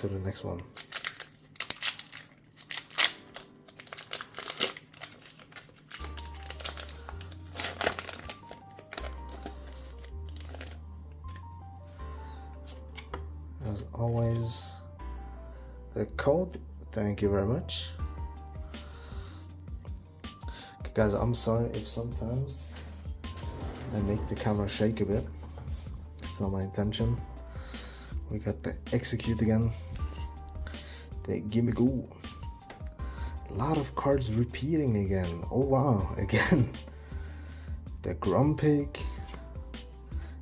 to the next one. As always, the code. Thank you very much. Okay, guys, I'm sorry if sometimes I make the camera shake a bit. It's not my intention. We got the execute again. The gimmick. Ooh. A lot of cards repeating again. Oh wow, again. The Grumpig.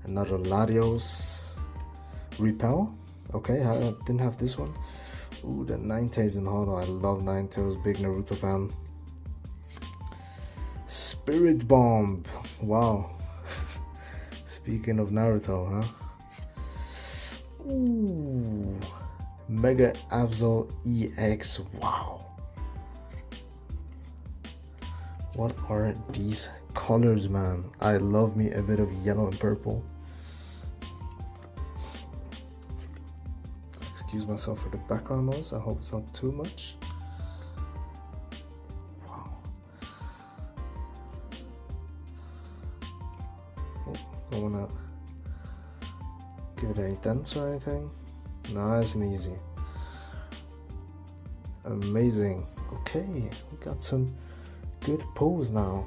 Another Latios. Repel. Okay, I didn't have this one. Ooh, the Ninetales in Holo. I love Ninetales, big Naruto fan. Spirit Bomb. Wow. Speaking of Naruto, huh? Ooh. Mega Absol EX. Wow. What are these colors, man? I love me a bit of yellow and purple. Excuse myself for the background noise. I hope it's not too much. Wow. Oh, don't wanna give it any dents or anything. Nice and easy. Amazing. Okay, we got some good pulls now.